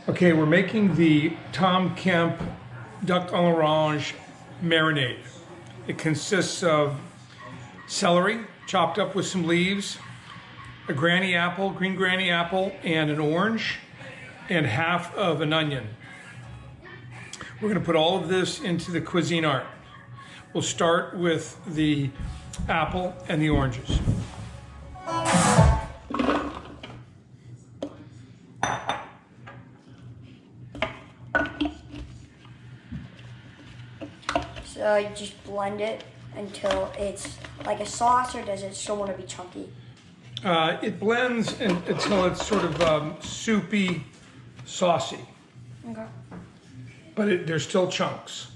Okay, we're making the Tom Kemp duck à l'orange marinade. It consists of celery chopped up with some leaves, a granny apple, green granny apple, and an orange, and half of an onion. We're going to put all of this into the Cuisinart. We'll start with the apple and the oranges. So you just blend it until it's like a sauce, or does it still want to be chunky? It blends until it's sort of soupy, saucy. Okay. But there's still chunks.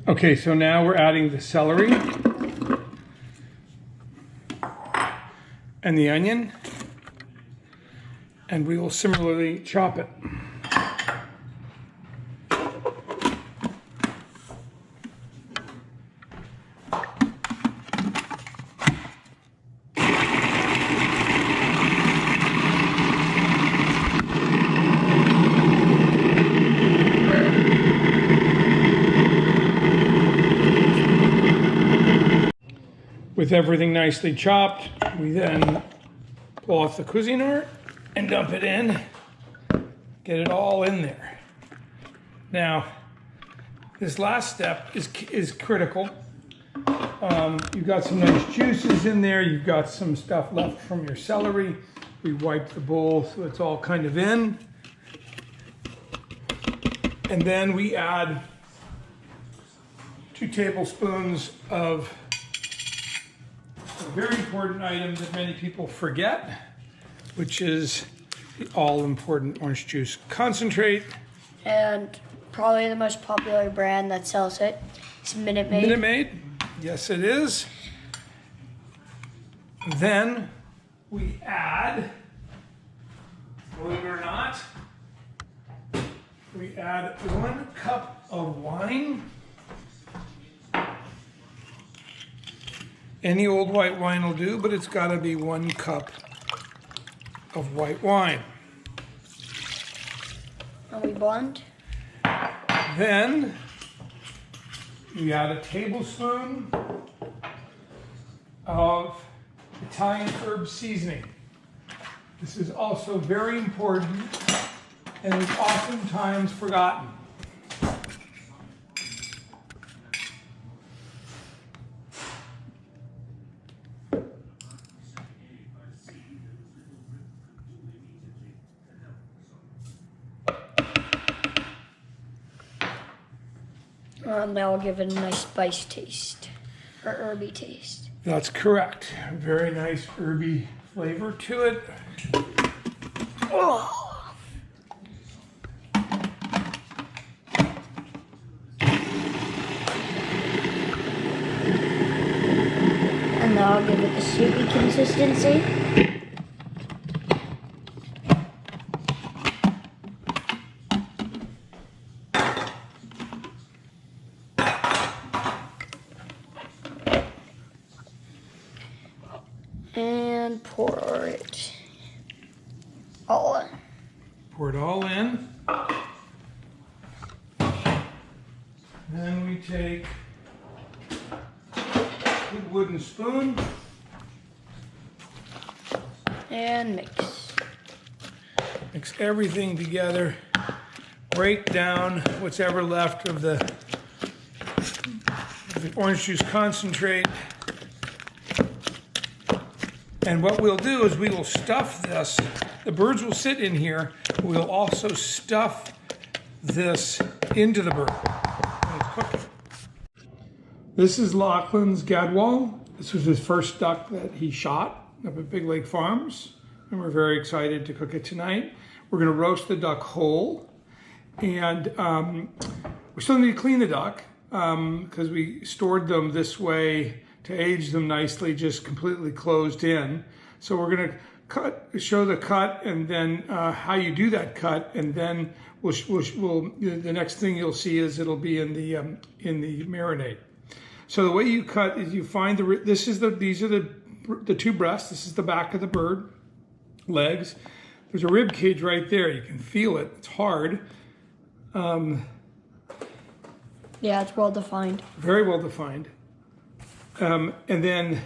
Okay, so now we're adding the celery and the onion, and we will similarly chop it. With everything nicely chopped, we then pull off the Cuisinart and dump it in, get it all in there. Now, this last step is critical. You've got some nice juices in there, you've got some stuff left from your celery. We wiped the bowl so it's all kind of in. And then we add 2 tablespoons of a very important item that many people forget, which is the all-important orange juice concentrate. And probably the most popular brand that sells it is Minute Maid. Minute Maid, yes it is. Then we add, believe it or not, we add 1 cup of wine. Any old white wine will do, but it's got to be 1 cup of white wine. And we blend. Then we add a tablespoon of Italian herb seasoning. This is also very important and is oftentimes forgotten. That will give it a nice spice taste, or herby taste. That's correct. Very nice herby flavor to it. Oh. And that'll give it the soupy consistency. And pour it all in. Pour it all in. Then we take a wooden spoon And mix. Mix everything together. Break down what's ever left of the orange juice concentrate. And what we'll do is we will stuff this. The birds will sit in here. We'll also stuff this into the bird. And it's cooking. This is Lachlan's Gadwall. This was his first duck that he shot up at Big Lake Farms. And we're very excited to cook it tonight. We're gonna roast the duck whole. And we still need to clean the duck because we stored them this way to age them nicely, just completely closed in. So we're gonna show the cut, and then how you do that cut, and then the next thing you'll see is it'll be in the marinade. So the way you cut is you find these are the two breasts. This is the back of the bird, legs. There's a rib cage right there. You can feel it. It's hard. Yeah, it's well defined. Very well defined. And then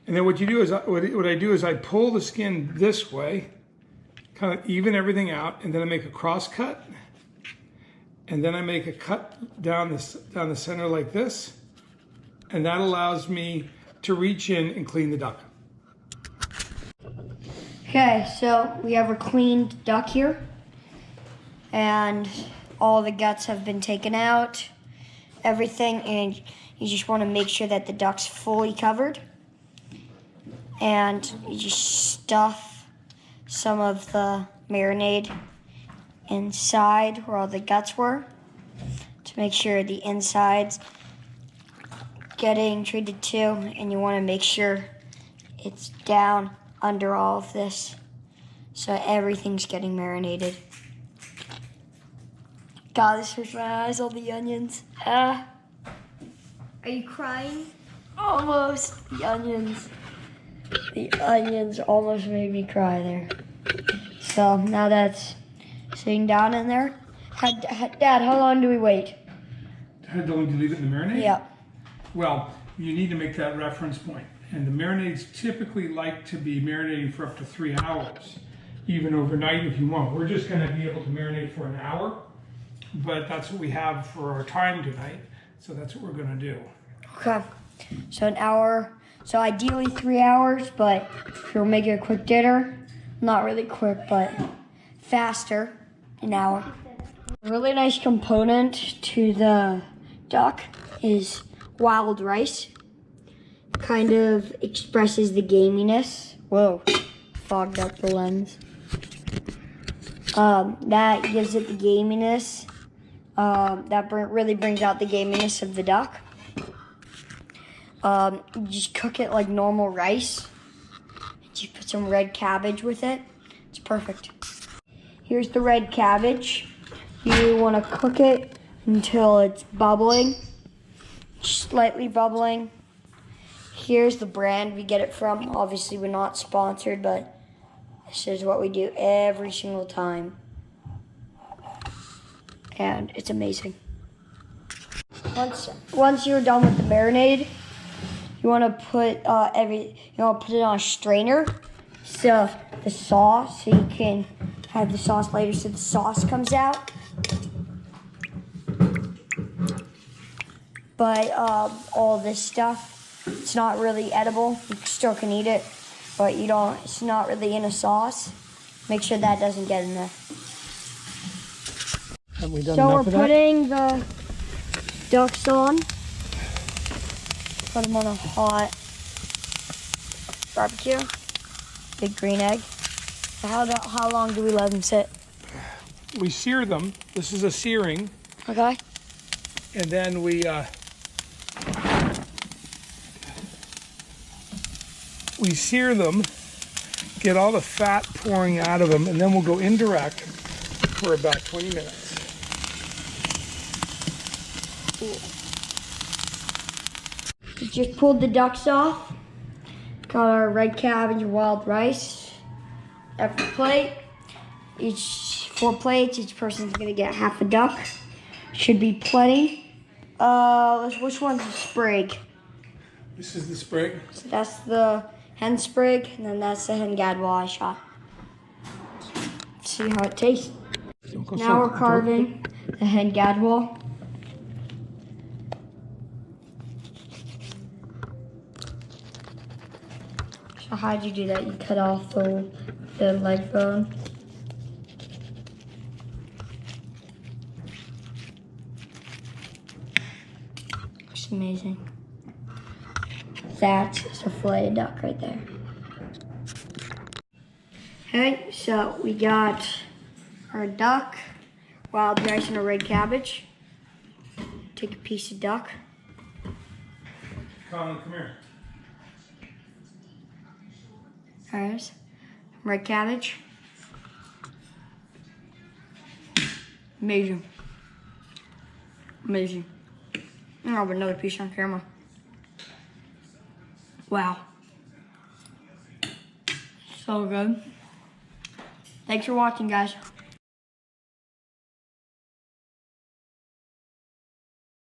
what you do is what I do is I pull the skin this way, kind of even everything out, and then I make a cross cut, and then I make a cut down the center like this, and that allows me to reach in and clean the duck. Okay, so we have a cleaned duck here, and all the guts have been taken out, everything, and you just want to make sure that the duck's fully covered, and you just stuff some of the marinade inside where all the guts were to make sure the inside's getting treated too, and you want to make sure it's down under all of this so everything's getting marinated. God, this hurts my eyes, all the onions. Are you crying? Almost. The onions almost made me cry there. So now that's sitting down in there. Dad, how long do we wait? How long do you leave it in the marinade? Yeah. Well, you need to make that reference point. And the marinades typically like to be marinating for up to 3 hours, even overnight if you want. We're just going to be able to marinate for an hour, but that's what we have for our time tonight. So that's what we're going to do. Okay. So an hour. So ideally 3 hours, but if you're making a quick dinner, not really quick, but faster, an hour. A really nice component to the duck is wild rice. Kind of expresses the gaminess. Whoa, fogged up the lens. That gives it the gaminess. That really brings out the gaminess of the duck. You just cook it like normal rice. You put some red cabbage with it. It's perfect. Here's the red cabbage. You want to cook it until it's bubbling, slightly bubbling. Here's the brand we get it from. Obviously, we're not sponsored, but this is what we do every single time. And it's amazing. Once you're done with the marinade, you want to put put it on a strainer, so the sauce, so you can have the sauce later, so the sauce comes out. But all this stuff, it's not really edible. You still can eat it, but you don't. It's not really in a sauce. Make sure that doesn't get in there. Have we done So enough we're of that? putting the ducks on. Put them on a hot barbecue. Big green egg. So how long do we let them sit? We sear them. This is a searing. Okay. And then we sear them, get all the fat pouring out of them, and then we'll go indirect for about 20 minutes. We just pulled the ducks off. Got our red cabbage and wild rice. Every plate. 4 plates. Each person's gonna get half a duck. Should be plenty. Which one's the sprig? This is the sprig. So that's the hen sprig, and then that's the hen gadwall I shot. Let's see how it tastes. Now we're carving the hen gadwall. So how'd you do that? You cut off the leg bone. Looks amazing. That's a fillet of duck right there. Okay, so we got our duck, wild rice, and a red cabbage. Take a piece of duck. Colin, come here. Alright. red cabbage. Amazing. Amazing. I'll have another piece on camera. Wow. So good. Thanks for watching, guys.